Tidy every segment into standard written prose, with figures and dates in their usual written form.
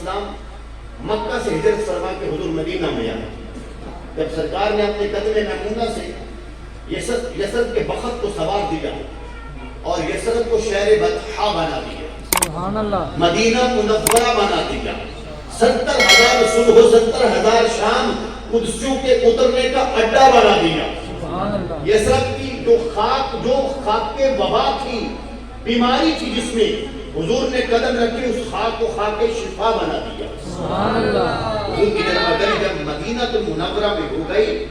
السلام مکہ سے ہجرت فرما کے حضور مدینہ میں آئے. جب سرکار نے اپنے قدم میمونہ سے یثرب کے بخت کو سوار دیا اور یثرب کو شہر بطحا بنا دیا, سبحان اللہ, مدینہ منورہ بنا دیا, 70,000 صبح 70,000 شام قدسیوں کے اترنے کا اڈا بنا دیا. سبحان اللہ, یثرب کی جو خاک کے وبا تھی, بیماری تھی, جس میں حضور نے قدم رکھی, اس خاک کو خاک شفا بنا دیا. سبحان اللہ. حضور کی جب مدینہ منورہ میں ہو گئی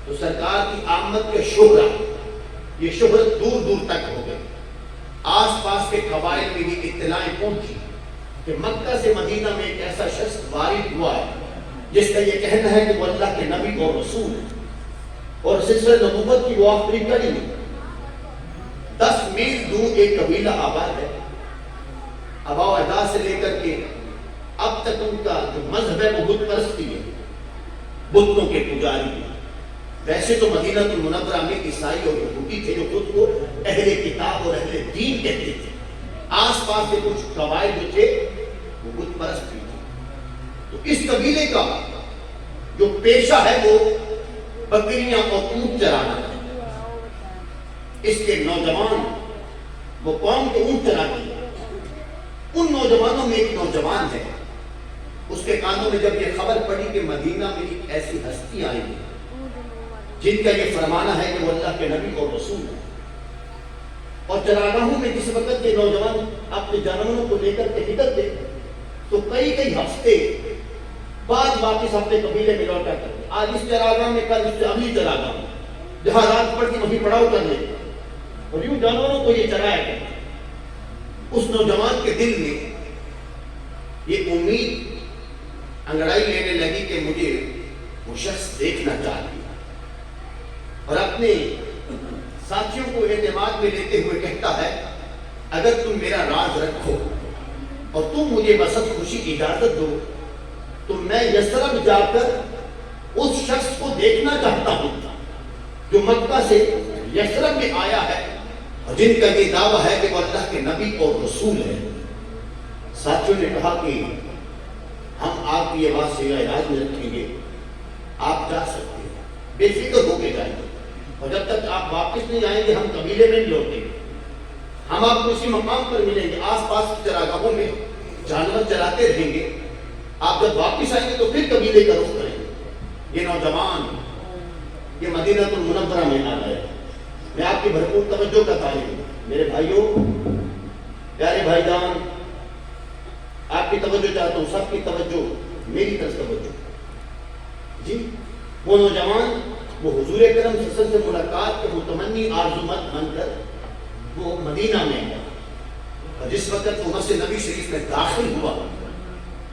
تو سرکار کی آمد کے شہرت, یہ شہرت دور دور تک ہو گئی. آس پاس کے قبائل میں یہ اطلاعیں پہنچی کہ مکہ سے مدینہ میں ایک ایسا شخص وارد ہوا ہے جس کا یہ کہنا ہے کہ وہ اللہ کے نبی اور رسول ہے اور سلسلہ نبوت کی وہ آخری کڑی ہے. 10 میل دور ایک قبیلہ آباد ہے. آبا و اجداد سے لے کر کے اب تک ان کا جو مذہب ہے وہ بت پرستی ہے, بتوں کے پجاری ہیں. ویسے تو مدینہ المنورہ میں عیسائی اور یہودی تھے جو خود کو اہل کتاب اور اہل دین کہتے تھے. آس پاس کے کچھ قبائل جو تھے وہ بت پرست تھے. تو اس قبیلے کا جو پیشہ ہے وہ بکریاں اور اونٹ چرانا ہے. اس کے نوجوان وہ قوم کو اونٹ چراتے ہیں. ان نوجوانوں میں ایک نوجوان ہے, اس کے کانوں میں جب یہ خبر پڑی کہ مدینہ میں ایک ایسی ہستی آئی ہے جن کا یہ فرمانا ہے کہ وہ اللہ کے نبی اور رسول ہے, اور چراگاہوں میں جس وقت یہ نوجوان اپنے جانوروں کو لے کر کے نکلتے تو کئی ہفتے بعد واپس اپنے قبیلے میں لوٹا کرتے. آج اس چراگاہ میں, کل اس سے اگلی چراگاہ میں, جہاں رات پڑتی وہیں پڑاؤ کر لیتے اور یوں جانوروں کو یہ چرایا کرتے. اس نوجوان کے دل میں یہ امید انگڑائی لینے لگی کہ مجھے وہ شخص دیکھنا چاہتی ہے, اور اپنے ساتھیوں کو اعتماد میں لیتے ہوئے کہتا ہے اگر تم میرا راز رکھو اور تم مجھے بسط خوشی کی اجازت دو تو میں یثرب جا کر اس شخص کو دیکھنا چاہتا ہوں جو مکہ سے یثرب میں آیا ہے اور جن کا یہ دعویٰ ہے کہ وہ اللہ کے نبی اور رسول ہے. ساتھیوں نے کہا کہ ہم آپ کی یہ بات سے اعراض میں رکھیں گے, آپ جا سکتے ہیں, بے فکر ہو کے جائیں گے, اور جب تک آپ واپس نہیں آئیں گے ہم قبیلے میں نہیں لوٹیں گے. ہم آپ کو اسی مقام پر ملیں گے, آس پاس کی چراگاہوں میں جانور چراتے رہیں گے. آپ جب واپس آئیں گے تو پھر قبیلے کا رخ کریں گے. یہ نوجوان یہ مدینہ المنورہ میں آ گیا. میں آپ کی بھرپور توجہ کا طالب ہوں. میرے بھائیوں, پیارے بھائی جان, آپ کی توجہ چاہتا ہوں, سب کی توجہ میری طرف توجہ. جی, وہ نوجوان وہ حضور کرم صلی اللہ علیہ وسلم سے ملاقات کے متمنی آرزومند بن کر وہ مدینہ میں گیا, اور جس وقت وہ مسجد نبی شریف میں داخل ہوا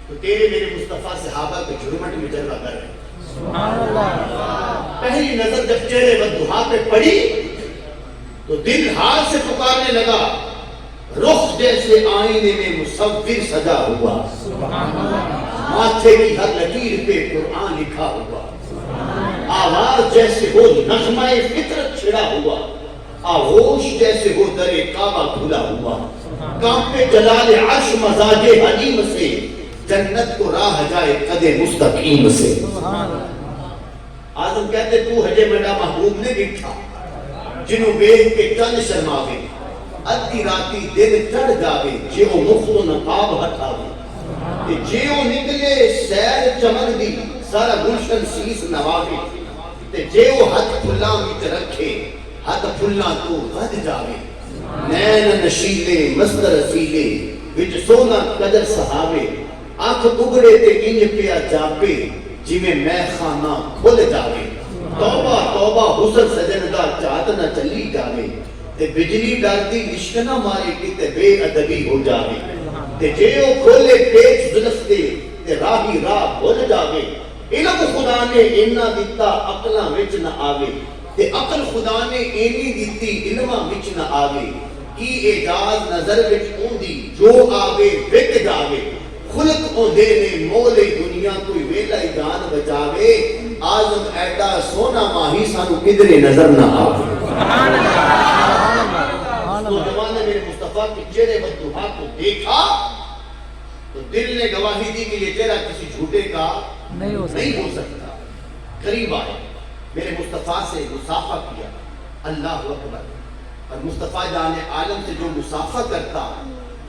تو تیرے میرے مصطفیٰ صحابہ کے جھرمٹ میں جلوہ کر رہے. سبحان اللہ. پہلی نظر جب چہرے بددہا پہ پڑی تو دل حال سے پکارنے لگا, رخ جیسے آئینے میں مصور سجا ہوا, ماتھے کی ہر لکیر پہ قرآن لکھا ہوا, آواز جیسے ہو نغمہ فطرت چھڑا ہوا, آغوش جیسے ہو در کعبہ کھلا ہوا, کانپے جلال عرش مزاج حلیم سے, جنت کو راہ جائے قد مستقیم سے. آدم کہتے تو ہجے میڈا محبوب نے دکھا جنہوں بیگ کے چند شرماوے, ادھی راتی دن چڑھ جاوے جیو مخت و نقاب ہٹاوے, جیو نکلے سیر چمن دی سارا گلشن سیس نواوے, جیو ہاتھ پھلا وچ رکھے ہاتھ پھلا تو ود جاوے, نین نشیلے مست رسیلے وچ سونا قدر صحابے, آنکھ اگڑے تے انج پیا جاپے جی میں خانہ کھل جاوے, توبہ توبہ حسن سجن دا چاہت نہ چلی جاوے, تے بجلی ڈالتی عشق نہ مارے کتے بے ادبی ہو جاوے, تے جیو کھولے پیچ زلفتے تے راہی راہ بھول جاوے, علم خدا نے اینا دیتا عقلاں وچ نہ آوے, تے عقل خدا نے اینی دیتی علماں وچ نہ آوے, کی اعجاز نظر وچ اوندی جو آوے وک جاوے, خلق او دے نے مولے دنیا کوئی ویلا جان بچاوے, آزم ایڈا سونا ماہی سانو کدرے نظر نہ آوے. نوجوان نے میرے مصطفیٰ کے چہرے بددہا کو دیکھا تو دل نے گواہی دی کہ یہ چہرہ کسی جھوٹے کا نہیں ہو نہیں سکتا. ہو سکتا. قریب آئے, میرے مصطفیٰ سے مصافحہ کیا, اللہ اکبر. اور مصطفیٰ جان عالم سے جو مصافحہ کرتا,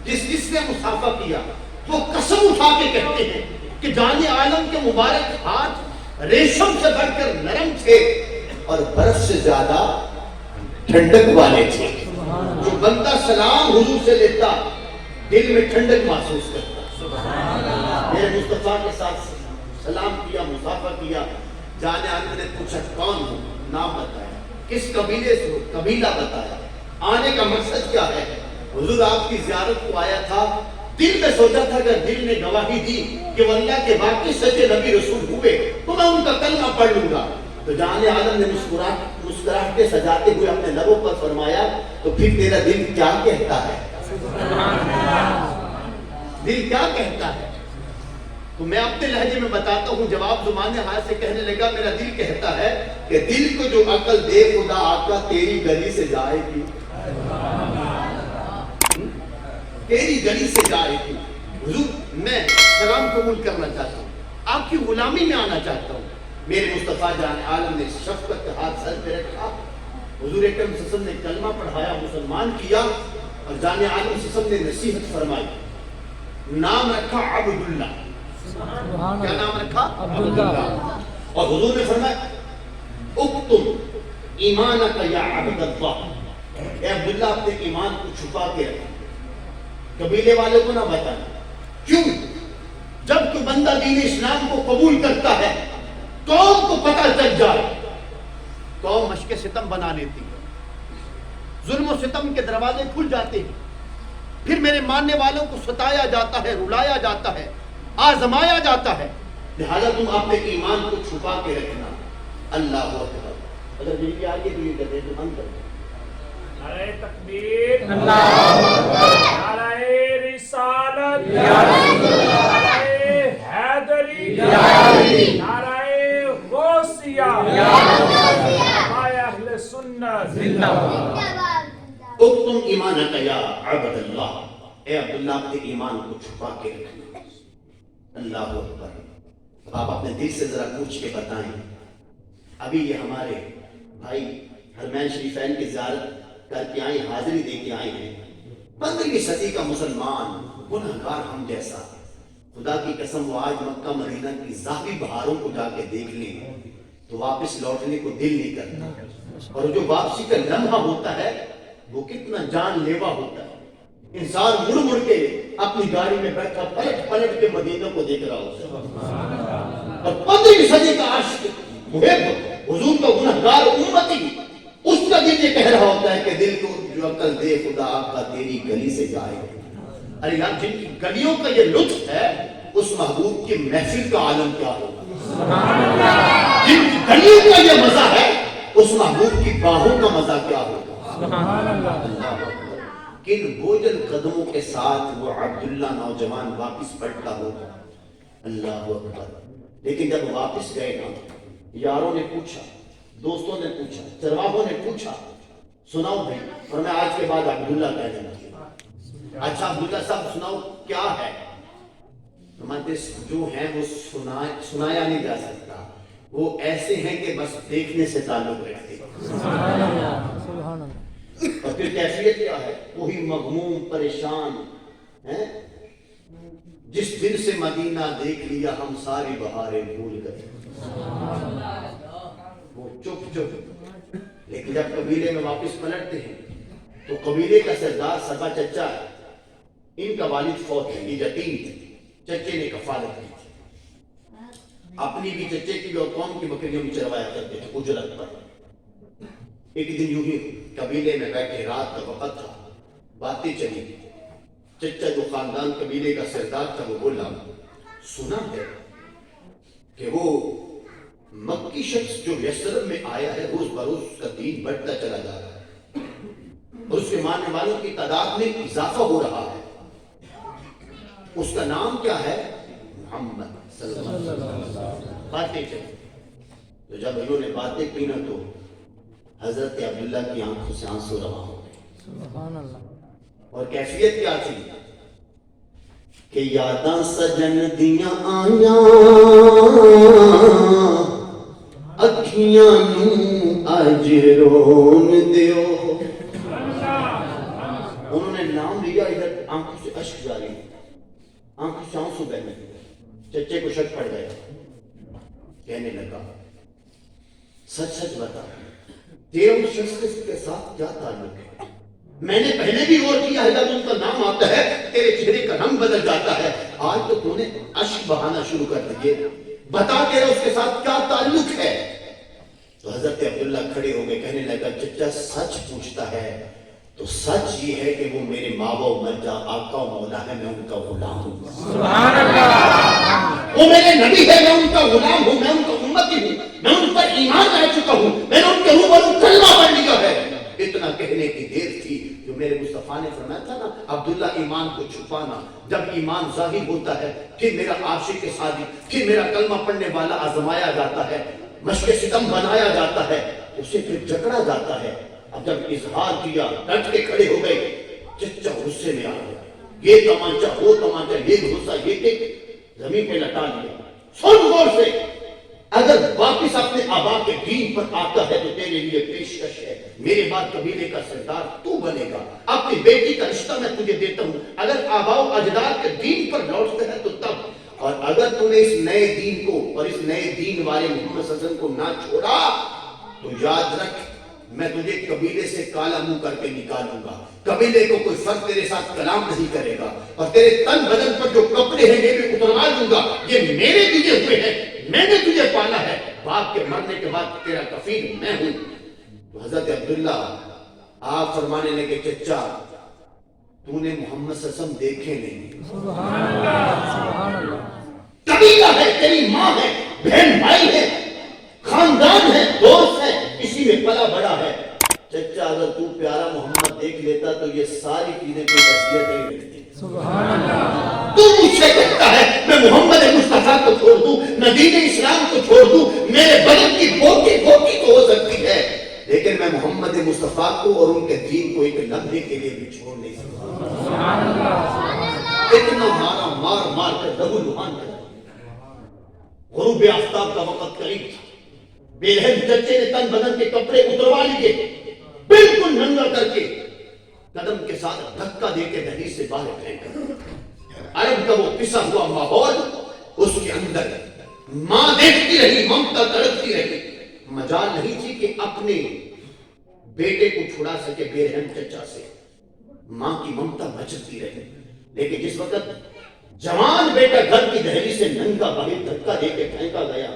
جس نے مصافحہ کیا, وہ قسم اٹھا کے کہتے ہیں کہ جان عالم کے مبارک ہاتھ ریشم سے بڑھ کر نرم تھے اور برف سے زیادہ ٹھنڈک والے تھے. جو بندہ سلام حضور سے لیتا دل میں ٹھنڈک محسوس کرتا. میرے مصطفیٰ کے ساتھ سلام کیا, مصافحہ کیا. جان عالم نے پوچھا کون ہو, نام بتایا, کس قبیلے سے ہو, قبیلہ بتایا, آنے کا مقصد کیا ہے. حضور آپ کی زیارت کو آیا تھا, دل میں سوچا تھا کہ دل نے گواہی دی کہ وہ اللہ کے باقی سچے نبی رسول ہوئے تو میں ان کا کلمہ پڑھ لوں گا. تو جان عالم نے مسکراہٹیں سجاتے ہوئے اپنے لبوں پر فرمایا تو پھر تیرا دل کیا کہتا ہے, دل کیا کہتا ہے. تو میں اپنے لہجے میں بتاتا ہوں, جواب زبان حال سے کہنے لگا میرا دل کہتا ہے کہ دل کو جو عقل دے خدا آقا تیری گلی سے جائے گی, تیری گلی سے جائے گی. حضور میں سلام قبول کرنا چاہتا ہوں, آپ کی غلامی میں آنا چاہتا ہوں. میرے مصطفیٰ جان عالم نے شفقت کا ہاتھ سر پہ رکھا, حضور اکرم صلی اللہ علیہ وسلم نے کلمہ پڑھایا, مسلمان کیا, اور جان عالم صلی اللہ علیہ وسلم نے نصیحت فرمائی. نام رکھا عبداللہ. کیا نام رکھا؟ عبداللہ. اور حضور نے فرمایا اکتم ایمانک یا عبداللہ, اے عبداللہ اپنے ایمان کو چھپا کے رکھا, قبیلے والوں کو نہ بتانا. کیوں؟ جب تو بندہ دین اسلام کو قبول کرتا ہے قوم کو پتہ چل جائے, قوم مشق ستم بنا لیتی ہے, ظلم و ستم کے دروازے کھل جاتے ہیں, پھر میرے ماننے والوں کو ستایا جاتا ہے, رلایا جاتا ہے, آزمایا جاتا ہے. لہذا تم اپنے ایمان کو چھپا کے رکھنا. اللہ اکبر. اگر دل کی آگے تو یہ کہتے ہیں تو ہم کرتے ہیں نعرہ تکبیر, نعرہ رسالت, نعرہ حیدری, نعرہ غوثیہ, اہل سنت زندہ باد. اکتم ایمانک یا عبد اللہ, اے عبداللہ اپنے ایمان کو چھپا کے رکھنا. اللہ اکبر. اب آپ اپنے دل سے ذرا پوچھ کے بتائیں, ابھی یہ ہمارے بھائی حرمین شریفین کی زیارت کر کے آئے, حاضری دے کے آئے ہیں, 15ویں صدی کا مسلمان, گنہگار ہم جیسا. خدا کی قسم وہ آج مکہ مدینہ کی ذاتی بہاروں کو جا کے دیکھ لیں تو واپس لوٹنے کو دل نہیں کرتا. اور جو واپسی کا لمحہ ہوتا ہے وہ کتنا جان لیوا ہوتا ہے. انسان مڑ مڑ کے اپنی گاڑی میں بیٹھا پلٹ پلٹ کے مدینہ کو دیکھ رہا ہوتا ہے. اور 15ویں صدی کا عاشق محب حضور کا گنہگار امتی, اس کا دل یہ کہہ رہا ہوتا ہے کہ دل کو جو عقل دے خدا آقا تیری گلی سے جائے. ارے یار, جن کی گلیوں کا یہ لطف ہے اس محبوب کی محفل کا عالم کیا ہوگا. جن کی گلیوں کا یہ مزہ ہے اس محبوب کی باہوں کا مزہ کیا ہوگا. کن بوجھل قدموں کے ساتھ وہ عبداللہ نوجوان واپس پلٹا ہوگا. اللہ اکبر. لیکن جب واپس گئے نا, یاروں نے پوچھا, دوستوں نے پوچھا, چرواہوں نے پوچھا, سناؤ بھائی, اور میں آج کے بعد عبداللہ کہنے لگا. اچھا عبداللہ صاحب سناؤ کیا ہے. جو ہیں وہ سنایا نہیں جا سکتا, وہ ایسے ہیں کہ بس دیکھنے سے تعلق رکھتے. اور پھر کیفیت کیا ہے, وہی مغموم پریشان ہیں جس دن سے مدینہ دیکھ لیا ہم ساری بہاریں بھول گئے. وہ چپ چپ. لیکن جب قبیلے میں واپس پلٹتے ہیں تو قبیلے کا سردار سبا چچا ہے, ان کا والد فوت ہے, یہ یتیم تھے, چچے نے کفالت کی تھی. اپنی بھی چچے کی اور قوم کی بکریوں بھی چروایا کرتے تھے اجرت پر. ایک دن یوں ہی قبیلے میں بیٹھے, رات کا وقت تھا, باتیں چلی. چچا جو خاندان قبیلے کا سردار تھا وہ بولا, سنا ہے کہ وہ مکی شخص جو یثرب میں آیا ہے روز بروز اس کا دین بڑھتا چلا جا رہا ہے اور اس کے ماننے والوں کی تعداد میں اضافہ ہو رہا ہے. اس کا نام کیا ہے؟ محمد صلی اللہ علیہ وسلم. باتیں چلی. تو جب انہوں نے باتیں کی نا تو حضرت عبداللہ کی آنکھوں سے آنسو رواں ہو گئے. اور کیفیت کیا تھی؟ کہ یاداں سجن دیاں آیاں اکھیاں نوں اج رون دیو. انہوں نے نام لیا, ادھر آنکھوں سے اشک جاری, آنکھوں سے آنسو بہنے لگے. چچے کو شک پڑ گیا, کہنے لگا سچ سچ بتا تیرا اس شخص کے ساتھ کیا تعلق ہے؟ میں نے پہلے بھی غور کیا ہے, جب ان کا نام آتا ہے تیرے چہرے کا رنگ بدل جاتا ہے. آج تو تو نے اشک بہانا شروع کر دیے, بتا تیرا اس کے ساتھ کیا تعلق ہے؟ تو حضرت عبداللہ کھڑے ہو گئے, کہنے لگا چچا سچ پوچھتا ہے تو سچ یہ ہے کہ وہ میرے ماں و مرجع آقا و مولا ہے, میں ان کا غلام ہوں. سبحان اللہ. وہ میرے نبی ہے, میں ان کا غلام ہوں, میں ان کا امتی ہوں, میں ان پر ایمان لا چکا ہوں, میں نے ان کے روبرو کلمہ پڑھ لیا ہے. اتنا کہنے کی دیر تھی جو میرے مصطفیٰ نے فرمایا تھا نا, عبداللہ ایمان کو چھپانا, جب ایمان ظاہر ہوتا ہے پھر میرا عاشق صادق, پھر میرا کلمہ پڑھنے والا آزمایا جاتا ہے, مشق ستم بنایا جاتا ہے, اسے پھر جکڑا جاتا ہے. اب جب اظہار کیا ڈٹ کے کھڑے ہو گئے, چچا غصے میں آ گیا, یہ تمانچہ وہ تمانچہ, یہ غصہ یہ ٹک زمین پہ لٹا لیا. سن غور سے, اگر واپس اپنے آبا کے دین پر آتا ہے تو تیرے لیے پیشکش ہے, میرے بعد قبیلے کا سردار تو بنے گا, اپنی بیٹی کا رشتہ میں تجھے دیتا ہوں. اگر آبا و اجداد کے دین پر لوٹتے ہیں تو تب, اور اگر تم نے اس نئے دین کو اور اس نئے دین والے محمد صلی اللہ علیہ وسلم کو نہ چھوڑا تو یاد رکھ میں تجھے قبیلے سے کالا منہ کر کے نکالوں گا. قبیلے کو کوئی فرد تیرے ساتھ کلام نہیں کرے گا, اور تیرے تن بدن پر جو کپڑے ہیں یہ بھی اتروا دوں گا. یہ میرے دیے ہوئے ہیں, میں نے تجھے پالا ہے, باپ کے مرنے کے بعد تیرا کفیل میں ہوں. تو حضرت عبداللہ آپ فرمانے لگے چچا تو نے محمد صلی اللہ علیہ وسلم دیکھے نہیں. سبحان اللہ. سبحان اللہ. قبیلہ ہے, تیری ماں ہے, بہن بھائی ہے, خاندان ہے, دوست ہے, اسی میں پلا بڑا ہے. چچا اگر تو پیارا محمد دیکھ لیتا تو یہ ساری چیزیں کوئی حیثیت نہیں رکھتی. سبحان اللہ. تو مجھ سے کہتا ہے میں محمد مصطفیٰ کو چھوڑ دوں, دین اسلام کو چھوڑ دوں, میرے بدن کی بوٹی بوٹی تو ہو سکتی ہے, لیکن میں محمد مصطفیٰ کو اور ان کے دین کو ایک لمحے کے لیے بھی چھوڑ نہیں سکتا. سبحان اللہ. اتنا مارا مار مار کر لہو لہان کر غروب آفتاب کا وقت قریب تھا. بے رحم چچے نے تن بدن کے کپڑے اتروا لیے, بالکل ننگا کر کے قدم کے ساتھ دھکا دے کے دہلیز سے باہر پھینکا. عرب کا وہ پسا ہوا ماحول, اس کے اندر ماں دیکھتی رہی, ممتا تڑپتی رہی, مجال نہیں تھی کہ اپنے بیٹے کو چھڑا سکے بے رحم چچا سے. ماں کی ممتا بچتی رہی, لیکن جس وقت جوان بیٹا گھر کی دہلیز سے ننگا باہر دھکا دے کے پھینکا گیا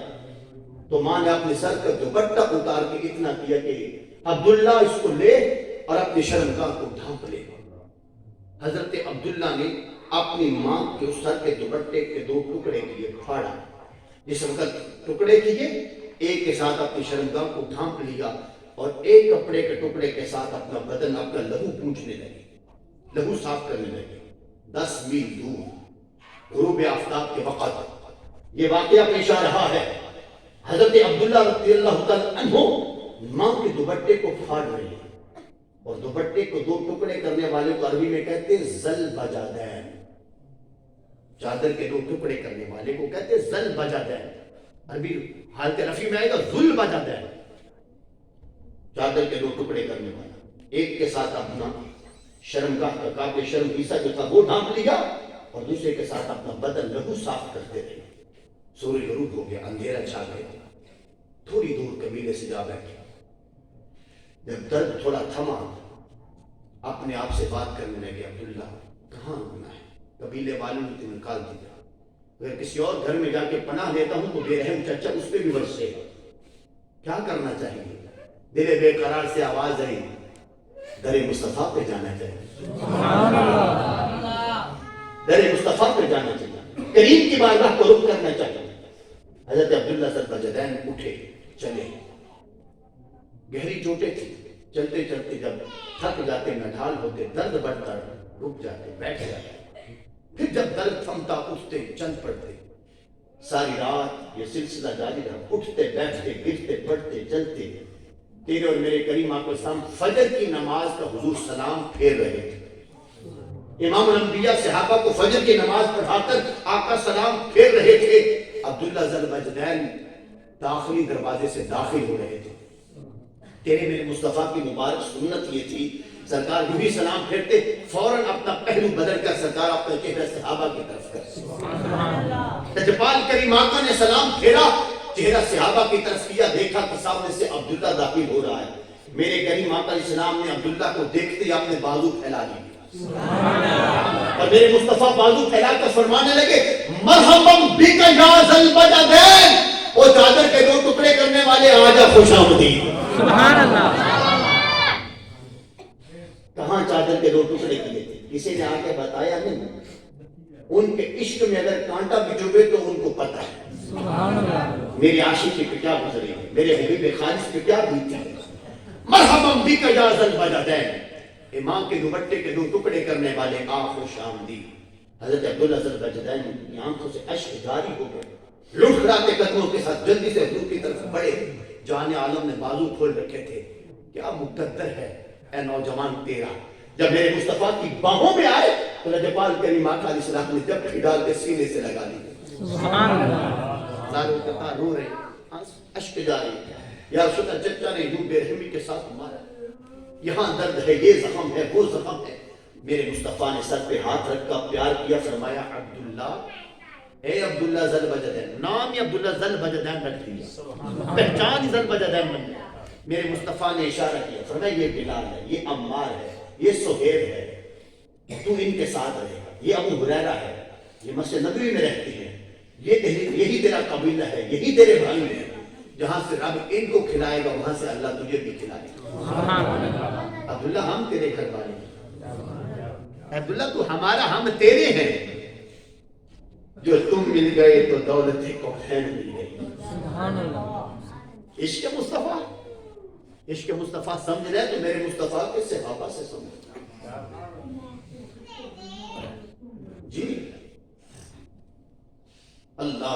تو ماں نے اپنے سر کا دوپٹہ اتار کے اتنا کیا کہ عبداللہ اس کو لے اور اپنی شرمگاہ کو ڈھانپ لے. حضرت عبداللہ نے اپنی ماں کے سر کے دوپٹے کے 2 ٹکڑے کیے, پھاڑا. جس وقت ٹکڑے کیے ایک کے ساتھ اپنی شرمگاہ کو ڈھانپ لیا اور ایک کپڑے کے ٹکڑے کے ساتھ اپنا بدن, اپنا لہو پونچھنے لگے, لہو صاف کرنے لگے. 10 میل دور غروب آفتاب کے وقت یہ واقعہ پیش آ رہا ہے. حضرت عبداللہ رضی اللہ تعالی عنہ ماں کے دوپٹے کو پھاڑ رہے ہیں, اور دوپٹے کو 2 ٹکڑے کرنے والے کو عربی میں کہتے ہیں زل بجادین. چادر کے 2 ٹکڑے کرنے والے کو کہتے ہیں زل بجادین, عربی حالت رفیع میں آئے گا ذل بجادین. چادر کے 2 ٹکڑے کرنے والا, ایک کے ساتھ اپنا شرمگاہ کا قابل شرم حصہ جو تھا وہ ڈھانپ لیا, اور دوسرے کے ساتھ اپنا بدن لہو صاف کرتے رہے. سورج غروب ہو گیا, اندھیرا چھا گیا. تھوڑی دور قبیلے سے جا بیٹھے. جب درد تھوڑا تھما اپنے آپ سے بات کرنے لگے, عبداللہ کہاں ہونا ہے؟ قبیلے والوں نے تمہیں نکال دیا, اگر کسی اور گھر میں جا کے پناہ دیتا ہوں تو بے رحم چچا اس پہ بھی برسے گا, کیا کرنا چاہیے؟ دل بے قرار سے آواز آئی, در مصطفیٰ پہ جانا چاہیے. سبحان اللہ. در مصطفیٰ پہ جانا چاہیے, کریم کی بارگاہ کو رخ کرنا چاہیے. حضرت عبداللہ ذوالجدین اٹھے, چلے. گہری چوٹیں تھی, چلتے چلتے جب تھک جاتے, نڈھال ہوتے, درد بڑھتا, رک جاتے, بیٹھ جاتے. پھر جب درد تھمتا اٹھتے, چل پڑتے. ساری رات یہ سلسلہ جاری رہا, اٹھتے بیٹھتے, گرتے پڑھتے, چلتے. تیرے اور میرے کریم آقا السلام فجر کی نماز کا حضور سلام پھیر رہے تھے. امام الانبیاء صحابہ کو فجر کی نماز پڑھا کر آقا سلام پھیر رہے تھے، عبداللہ ذی الوجدین داخلی دروازے سے داخل ہو رہے تھے۔ تیرے میرے مصطفیٰ کی مبارک سنت یہ تھی، سرکار بھی سلام پھیرتے فوراً اپنا پہلو بدل کر سرکار اپنا چہرہ صحابہ کی طرف کر، لجپال کریم آقا نے سلام پھیرا، چہرہ صحابہ کی طرف کیا، دیکھا کہ سامنے سے عبداللہ داخل ہو رہا ہے۔ میرے کریم آقا علیہ السلام نے عبداللہ کو دیکھتے ہی اپنے بازو پھیلا دیے اور میرے مصطفیٰ بازو پھیلا کر فرمانے لگے مرحباً بک یا ذی الوجدین، وہ چادر کے دو ٹکڑے کرنے والے آجا خوش آمدید۔ سبحان اللہ۔ کہاں چادر کے دو ٹکڑے کیے تھے؟ کسی نے آ کے بتایا نہیں، ان کے عشق میں اگر کانٹا بھی چبھے تو ان کو پتہ ہے سبحان اللہ۔ میری عاشقی پہ کیا گزری ہے، میرے حبیب خالص پہ کیا بیتی ہے۔ مرحباً بک یا ذی الوجدین، امام کے دوپٹے کے دو ٹکڑے کرنے والے آ خوش آمدید۔ حضرت عبداللہ ذی الوجدین کی آنکھوں سے اشک جاری ہو گئے، لڑکھڑاتے قدموں کے ساتھ جلدی سے حضور کی طرف بڑھے۔ جان عالم نے بازو کھول رکھے تھے، کیا مقدر ہے اے نوجوان تیرا۔ جب میرے مصطفیٰ کی باہوں میں آئے تو لجپال کریم آقا علیہ السلام نے جب ڈال کے سینے سے لگا لی۔ سبحان اللہ۔ زاروں قطع رو رہے، اشک جاری، یا رسول اللہ چچا نے یوں بے رحمی کے ساتھ مارا، یہاں درد ہے، یہ زخم ہے، وہ زخم ہے۔ میرے مصطفیٰ نے سر پہ ہاتھ رکھ کر پیار کیا، فرمایا عبداللہ، اے عبداللہ ذی الوجدین، نام ہی عبداللہ ذی الوجدین رکھ دیا، پہچان ہی ذی الوجدین بن گئی۔ میرے مصطفیٰ نے اشارہ کیا، فرمایا یہ بلال ہے، یہ عمار ہے، یہ سہیل ہے، تو ان کے ساتھ رہے گا، یہ ابو ہریرہ ہے، یہ مسجد نبوی میں رہتے ہیں، یہی تیرا قبیلہ ہے، یہی تیرے بھائی ہیں، جہاں سے رب ان کو کھلائے گا وہاں سے اللہ تجھے بھی کھلائے گا۔ عبداللہ ہم تیرے گھر والے ہیں، عبداللہ تو ہمارا، ہم تیرے ہیں، جو تم مل گئے تو دولت کونین مل گئی۔ سبحان اللہ۔ عشق مصطفیٰ، عشق مصطفیٰ سمجھ رہے تو میرے مصطفیٰ کے صحابہ سے سمجھ جی۔ اللہ